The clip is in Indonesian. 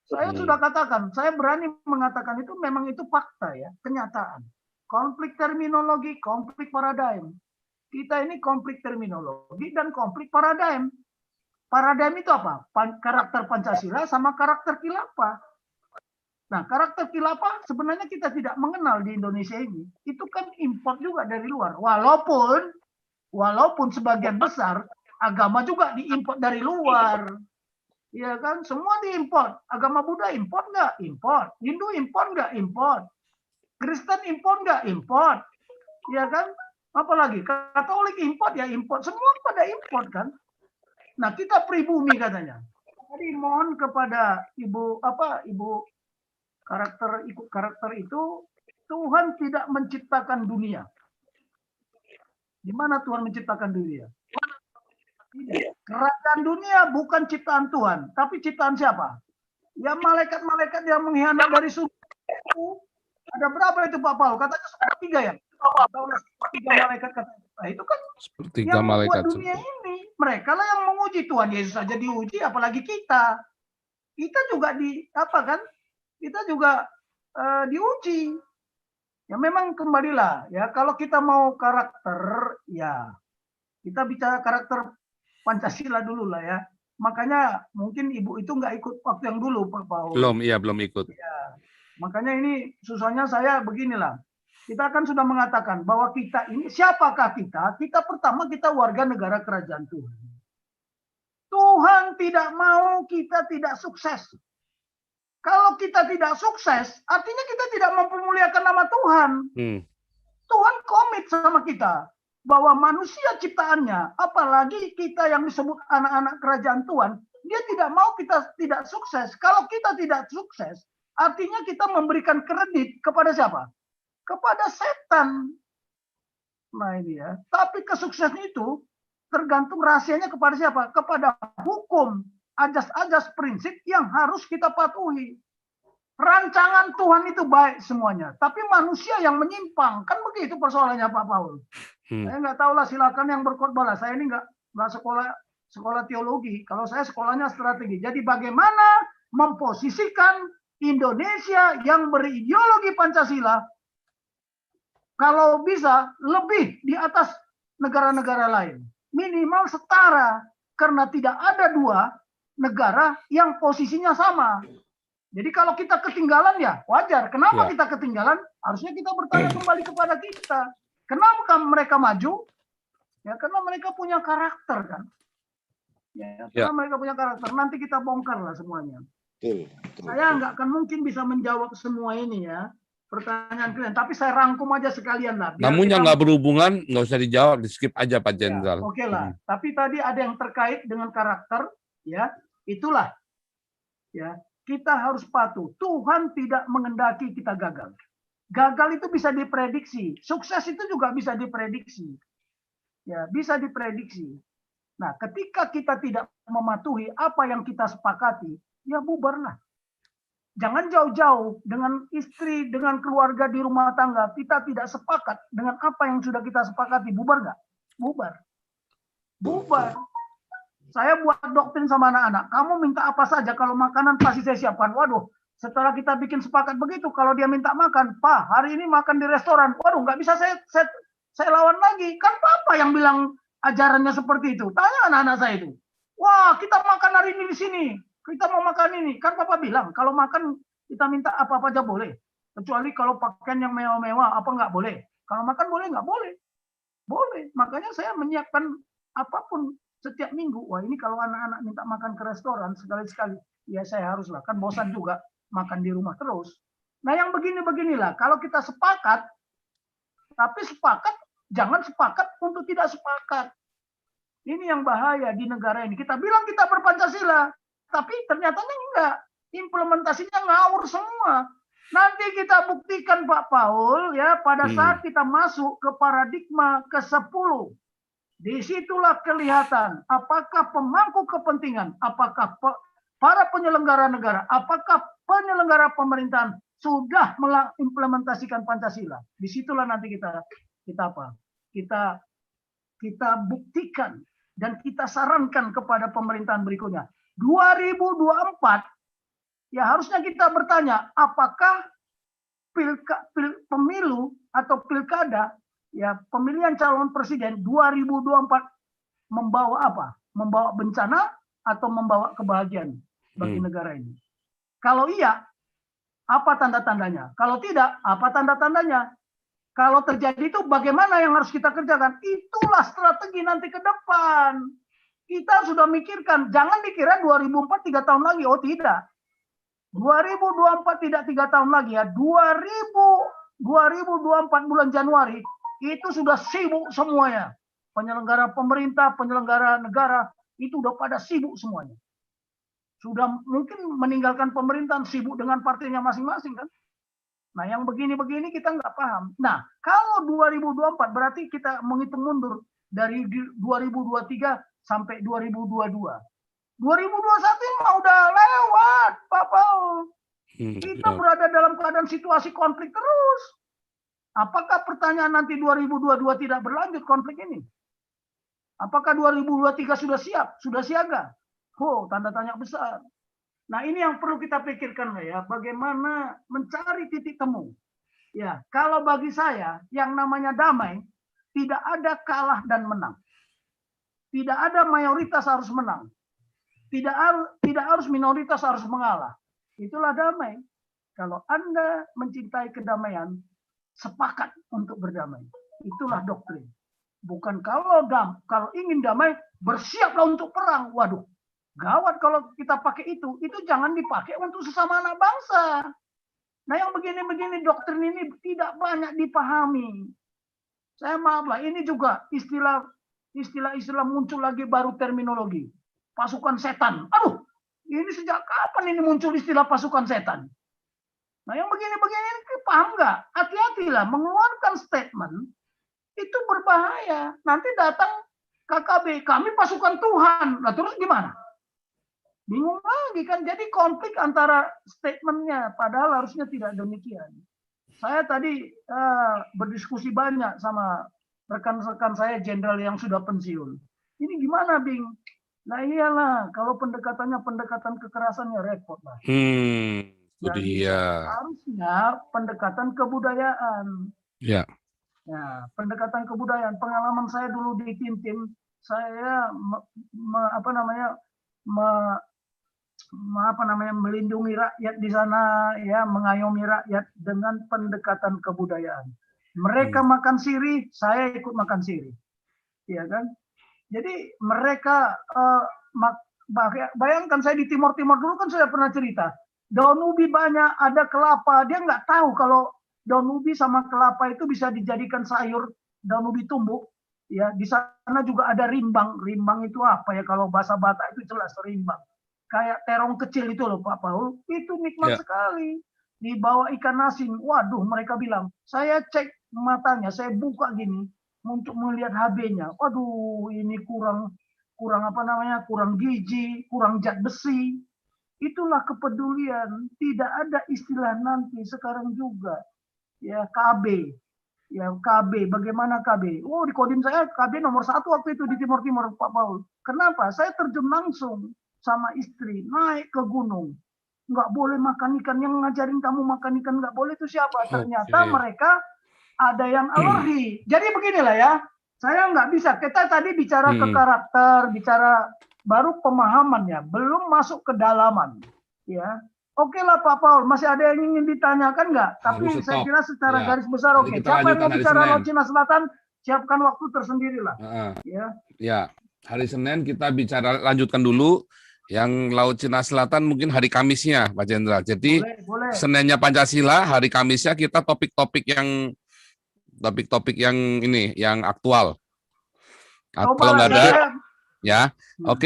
Saya sudah katakan, saya berani mengatakan itu memang itu fakta ya, kenyataan. Konflik terminologi, konflik paradigm. Kita ini konflik terminologi dan konflik paradigm. Paradigm itu apa? Karakter Pancasila sama karakter khilafah. Nah, karakter khilafah sebenarnya kita tidak mengenal di Indonesia ini. Itu kan import juga dari luar. Walaupun sebagian besar agama juga diimport dari luar. Ya kan, semua diimport. Agama Buddha import nggak? Import. Hindu import nggak? Import. Kristen import nggak? Import. Ya kan? Apalagi Katolik import ya import. Semua pada import kan. Nah, kita pribumi katanya. Jadi mohon kepada ibu karakter itu, Tuhan tidak menciptakan dunia. Di mana Tuhan menciptakan dunia? Kerajaan dunia bukan ciptaan Tuhan, tapi ciptaan siapa? Ya malaikat-malaikat yang mengkhianat dari surga. Ada berapa itu Pak Paul? Katanya sepertiga ya? Tiga malaikat katanya. Nah, itu kan sepertiga yang malaikat membuat dunia ini. Mereka lah yang menguji. Tuhan Yesus saja diuji, apalagi kita. Kita juga kita juga diuji. Ya memang kembalilah ya, kalau kita mau karakter ya kita bicara karakter Pancasila dulu lah ya. Makanya mungkin ibu itu nggak ikut waktu yang dulu Pak Paul. belum ikut. Ya, makanya ini susahnya saya beginilah. Kita kan sudah mengatakan bahwa kita ini siapakah kita? Pertama kita warga negara kerajaan Tuhan. Tuhan tidak mau kita tidak sukses. Kalau kita tidak sukses, artinya kita tidak mempermuliakan nama Tuhan. Tuhan komit sama kita bahwa manusia ciptaannya, apalagi kita yang disebut anak-anak kerajaan Tuhan, dia tidak mau kita tidak sukses. Kalau kita tidak sukses, artinya kita memberikan kredit kepada siapa? Kepada setan. Nah ini ya. Tapi kesuksesan itu tergantung rahasianya kepada siapa? Kepada hukum, ajas-ajas prinsip yang harus kita patuhi. Rancangan Tuhan itu baik semuanya, tapi manusia yang menyimpang, kan begitu persoalannya Pak Paul. Saya nggak tahu lah, silakan yang berkhotbah lah. Saya ini nggak sekolah teologi. Kalau saya sekolahnya strategi. Jadi bagaimana memposisikan Indonesia yang berideologi Pancasila, kalau bisa lebih di atas negara-negara lain, minimal setara, karena tidak ada dua negara yang posisinya sama. Jadi kalau kita ketinggalan ya wajar. Kenapa kita ketinggalan? Harusnya kita bertanya kembali kepada kita. Kenapa mereka maju? Ya karena mereka punya karakter kan. Ya, karena mereka punya karakter. Nanti kita bongkar lah semuanya. Saya nggak akan mungkin bisa menjawab semua ini ya. Pertanyaan kalian. Tapi saya rangkum aja sekalian lah. Namun yang nggak berhubungan nggak usah dijawab, di skip aja Pak Jenderal. Ya, Oke lah. Tapi tadi ada yang terkait dengan karakter. Ya, itulah. Ya. Kita harus patuh. Tuhan tidak mengendaki kita gagal. Gagal itu bisa diprediksi. Sukses itu juga bisa diprediksi. Ya, bisa diprediksi. Nah, ketika kita tidak mematuhi apa yang kita sepakati, ya bubarlah. Jangan jauh-jauh dengan istri, dengan keluarga di rumah tangga. Kita tidak sepakat dengan apa yang sudah kita sepakati. Bubar nggak? Bubar. Bubar. Saya buat doktrin sama anak-anak. Kamu minta apa saja, kalau makanan pasti saya siapkan. Waduh, setelah kita bikin sepakat begitu, kalau dia minta makan, Pak, hari ini makan di restoran. Waduh, nggak bisa saya lawan lagi. Kan Papa yang bilang ajarannya seperti itu. Tanya anak-anak saya itu. Wah, kita makan hari ini di sini. Kita mau makan ini. Kan Papa bilang, kalau makan kita minta apa-apa aja boleh. Kecuali kalau pakaian yang mewah-mewah, apa nggak boleh. Kalau makan boleh, nggak boleh. Boleh. Makanya saya menyiapkan apapun setiap minggu. Wah ini kalau anak-anak minta makan ke restoran sekali-sekali, ya saya haruslah. Kan bosan juga makan di rumah terus. Nah yang begini-beginilah. Kalau kita sepakat, tapi sepakat, jangan sepakat untuk tidak sepakat. Ini yang bahaya di negara ini. Kita bilang kita berpancasila, tapi ternyata enggak. Implementasinya ngawur semua. Nanti kita buktikan Pak Paul ya pada saat kita masuk ke paradigma ke-10. Disitulah kelihatan apakah pemangku kepentingan, apakah para penyelenggara negara, apakah penyelenggara pemerintahan sudah mengimplementasikan Pancasila. Disitulah nanti kita buktikan dan kita sarankan kepada pemerintahan berikutnya. 2024 Ya harusnya kita bertanya, apakah pemilu atau pilkada, ya pemilihan calon presiden 2024 membawa apa? Membawa bencana atau membawa kebahagiaan bagi negara ini? Kalau iya, apa tanda-tandanya? Kalau tidak, apa tanda-tandanya? Kalau terjadi itu bagaimana yang harus kita kerjakan? Itulah strategi nanti ke depan. Kita sudah mikirkan, jangan dikira 2004 3 tahun lagi. Oh tidak. 2024 tidak 3 tahun lagi ya. 2024 bulan Januari itu sudah sibuk semuanya. Penyelenggara pemerintah, penyelenggara negara itu udah pada sibuk semuanya. Sudah mungkin meninggalkan pemerintahan, sibuk dengan partainya masing-masing kan. Nah yang begini-begini kita nggak paham. Nah kalau 2024 berarti kita menghitung mundur dari 2023 sampai 2022. 2021 mah udah lewat, Pak Paul. Kita berada dalam keadaan situasi konflik terus. Apakah pertanyaan nanti 2022 tidak berlanjut konflik ini? Apakah 2023 sudah siap, sudah siaga? Oh, tanda tanya besar. Nah, ini yang perlu kita pikirkan ya, bagaimana mencari titik temu. Ya, kalau bagi saya yang namanya damai tidak ada kalah dan menang. Tidak ada mayoritas harus menang. Tidak harus minoritas harus mengalah. Itulah damai. Kalau Anda mencintai kedamaian, sepakat untuk berdamai. Itulah doktrin. Bukan kalau ingin damai, bersiaplah untuk perang. Waduh, gawat kalau kita pakai itu. Itu jangan dipakai untuk sesama anak bangsa. Nah yang begini-begini doktrin ini tidak banyak dipahami. Saya maaf lah, ini juga istilah muncul lagi baru terminologi. Pasukan setan. Aduh, ini sejak kapan ini muncul istilah pasukan setan? Nah yang begini-begini ini paham nggak? Hati-hatilah mengeluarkan statement itu berbahaya. Nanti datang KKB, kami pasukan Tuhan. Nah terus gimana? Bingung lagi kan. Jadi konflik antara statementnya, padahal harusnya tidak demikian. Saya tadi berdiskusi banyak sama rekan-rekan saya jenderal yang sudah pensiun. Ini gimana, Bing? Nah iyalah, kalau pendekatannya pendekatan kekerasannya repot lah. Harusnya pendekatan kebudayaan. Ya. Nah, pendekatan kebudayaan. Pengalaman saya dulu di tim-tim, saya melindungi rakyat di sana, ya, mengayomi rakyat dengan pendekatan kebudayaan. Mereka makan sirih, saya ikut makan sirih, ya kan? Jadi mereka bayangkan saya di Timur dulu kan saya pernah cerita, daun ubi banyak, ada kelapa, dia nggak tahu kalau daun ubi sama kelapa itu bisa dijadikan sayur, daun ubi tumbuk, ya. Di sana juga ada rimbang, rimbang itu apa ya kalau bahasa Batak itu jelas rimbang, kayak terong kecil itu loh Pak Paul, itu nikmat sekali. Dibawa ikan asin, waduh mereka bilang, saya cek matanya, saya buka gini untuk melihat HB-nya, waduh ini kurang gizi, kurang zat besi. Itulah kepedulian. Tidak ada istilah nanti sekarang juga. Ya KB, ya KB. Bagaimana KB? Oh di kodim saya KB nomor 1 waktu itu di Timur Pak Paul. Kenapa? Saya terjun langsung sama istri naik ke gunung. Nggak boleh makan ikan, yang ngajarin kamu makan ikan nggak boleh itu siapa? Ternyata mereka ada yang alergi. Jadi beginilah ya. Saya nggak bisa. Kita tadi bicara ke karakter, bicara baru pemahaman ya, belum masuk ke dalaman. Ya, oke lah Pak Paul, masih ada yang ingin ditanyakan nggak? Tapi saya kira secara garis besar oke. Siapa yang mau bicara Laut Cina Selatan, siapkan waktu tersendiri lah. Ya, hari Senin kita lanjutkan dulu. Yang Laut Cina Selatan mungkin hari Kamisnya, Pak Jenderal. Jadi boleh. Seninnya Pancasila, hari Kamisnya kita topik-topik yang ini, yang aktual. Kalau nggak ada, ya, oke.